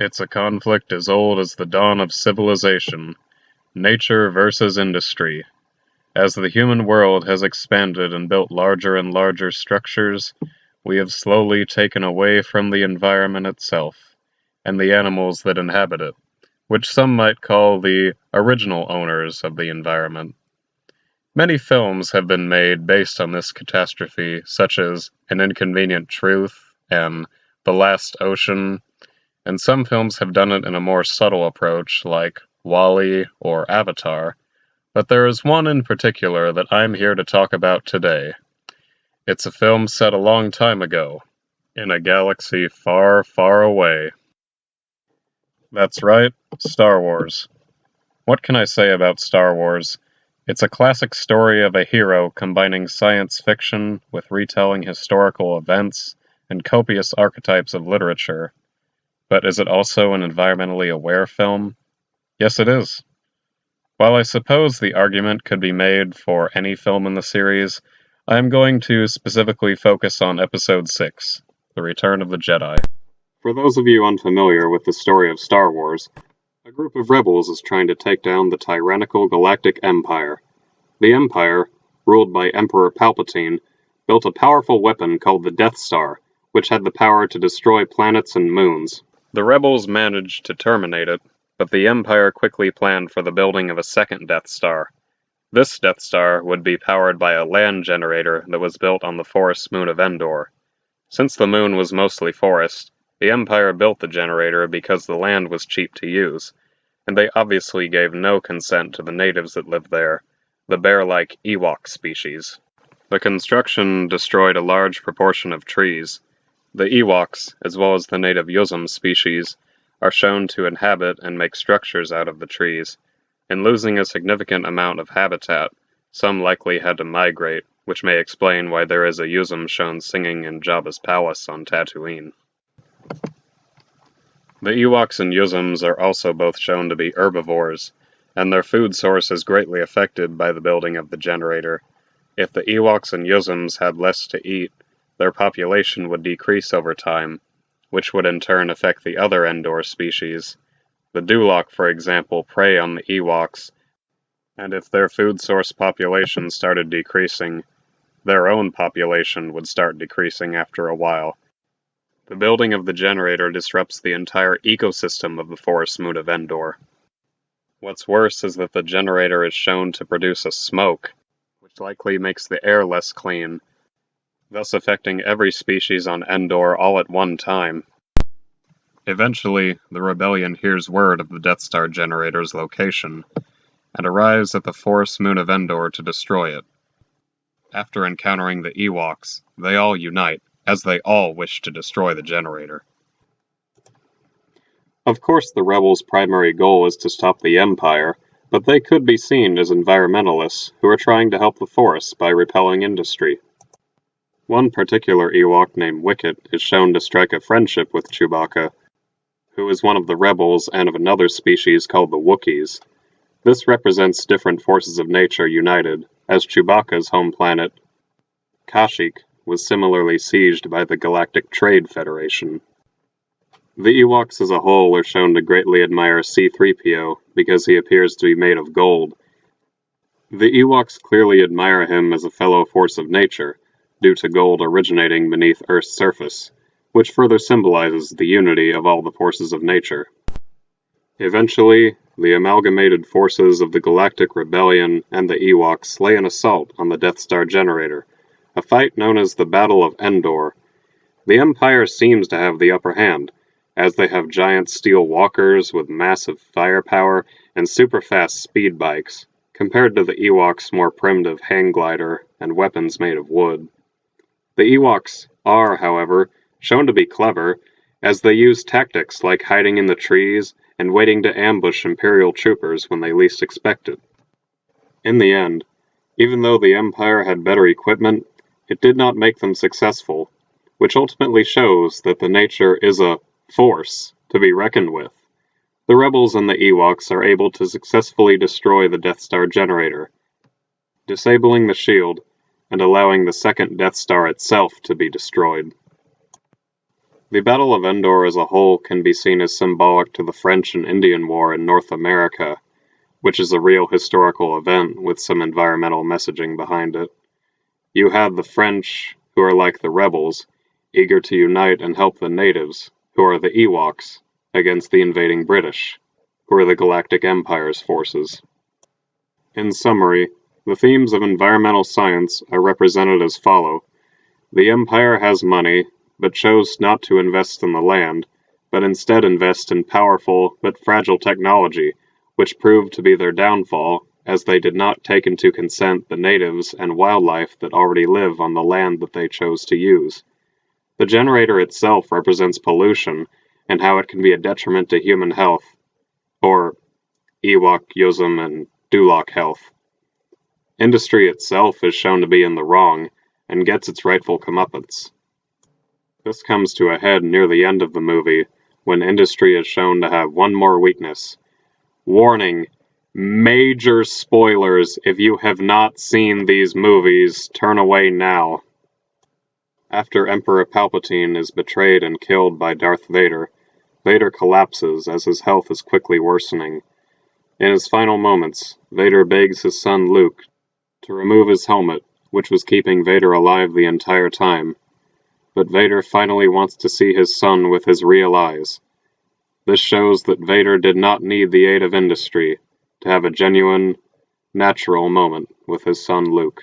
It's a conflict as old as the dawn of civilization, nature versus industry. As the human world has expanded and built larger and larger structures, we have slowly taken away from the environment itself, and the animals that inhabit it, which some might call the original owners of the environment. Many films have been made based on this catastrophe, such as An Inconvenient Truth and The Last Ocean, and some films have done it in a more subtle approach, like Wall-E or Avatar, but there is one in particular that I'm here to talk about today. It's a film set a long time ago, in a galaxy far, far away. That's right, Star Wars. What can I say about Star Wars? It's a classic story of a hero combining science fiction with retelling historical events and copious archetypes of literature. But is it also an environmentally aware film? Yes, it is. While I suppose the argument could be made for any film in the series, I am going to specifically focus on Episode 6, The Return of the Jedi. For those of you unfamiliar with the story of Star Wars, a group of rebels is trying to take down the tyrannical galactic empire. The Empire, ruled by Emperor Palpatine, built a powerful weapon called the Death Star, which had the power to destroy planets and moons. The rebels managed to terminate it, but the Empire quickly planned for the building of a second Death Star. This Death Star would be powered by a land generator that was built on the forest moon of Endor. Since the moon was mostly forest, the Empire built the generator because the land was cheap to use, and they obviously gave no consent to the natives that lived there, the bear-like Ewok species. The construction destroyed a large proportion of trees. The Ewoks, as well as the native Yuzum species, are shown to inhabit and make structures out of the trees. In losing a significant amount of habitat, some likely had to migrate, which may explain why there is a Yuzum shown singing in Jabba's palace on Tatooine. The Ewoks and Yuzums are also both shown to be herbivores, and their food source is greatly affected by the building of the generator. If the Ewoks and Yuzums had less to eat, their population would decrease over time, which would in turn affect the other Endor species. The Duloc, for example, prey on the Ewoks, and if their food source population started decreasing, their own population would start decreasing after a while. The building of the generator disrupts the entire ecosystem of the forest moon of Endor. What's worse is that the generator is shown to produce a smoke, which likely makes the air less clean, thus affecting every species on Endor all at one time. Eventually, the rebellion hears word of the Death Star generator's location, and arrives at the forest moon of Endor to destroy it. After encountering the Ewoks, they all unite, as they all wish to destroy the generator. Of course, the rebels' primary goal is to stop the Empire, but they could be seen as environmentalists who are trying to help the forests by repelling industry. One particular Ewok named Wicket is shown to strike a friendship with Chewbacca, who is one of the rebels and of another species called the Wookiees. This represents different forces of nature united, as Chewbacca's home planet, Kashyyyk, was similarly sieged by the Galactic Trade Federation. The Ewoks as a whole are shown to greatly admire C-3PO because he appears to be made of gold. The Ewoks clearly admire him as a fellow force of nature, due to gold originating beneath Earth's surface, which further symbolizes the unity of all the forces of nature. Eventually, the amalgamated forces of the Galactic Rebellion and the Ewoks lay an assault on the Death Star generator, a fight known as the Battle of Endor. The Empire seems to have the upper hand, as they have giant steel walkers with massive firepower and super-fast speed bikes, compared to the Ewoks' more primitive hang glider and weapons made of wood. The Ewoks are, however, shown to be clever, as they use tactics like hiding in the trees and waiting to ambush Imperial troopers when they least expect it. In the end, even though the Empire had better equipment, it did not make them successful, which ultimately shows that the nature is a force to be reckoned with. The rebels and the Ewoks are able to successfully destroy the Death Star generator, disabling the shield and allowing the second Death Star itself to be destroyed. The Battle of Endor as a whole can be seen as symbolic to the French and Indian War in North America, which is a real historical event with some environmental messaging behind it. You had the French, who are like the rebels, eager to unite and help the natives, who are the Ewoks, against the invading British, who are the Galactic Empire's forces. In summary, the themes of environmental science are represented as follow. The Empire has money, but chose not to invest in the land, but instead invest in powerful but fragile technology, which proved to be their downfall, as they did not take into consent the natives and wildlife that already live on the land that they chose to use. The generator itself represents pollution and how it can be a detriment to human health, or Ewok, Yozum, and Duloc health. Industry itself is shown to be in the wrong and gets its rightful comeuppance. This comes to a head near the end of the movie, when industry is shown to have one more weakness. Warning: major spoilers. If you have not seen these movies, turn away now. After Emperor Palpatine is betrayed and killed by Darth Vader, Vader collapses as his health is quickly worsening. In his final moments, Vader begs his son Luke to remove his helmet, which was keeping Vader alive the entire time. But Vader finally wants to see his son with his real eyes. This shows that Vader did not need the aid of industry to have a genuine, natural moment with his son Luke.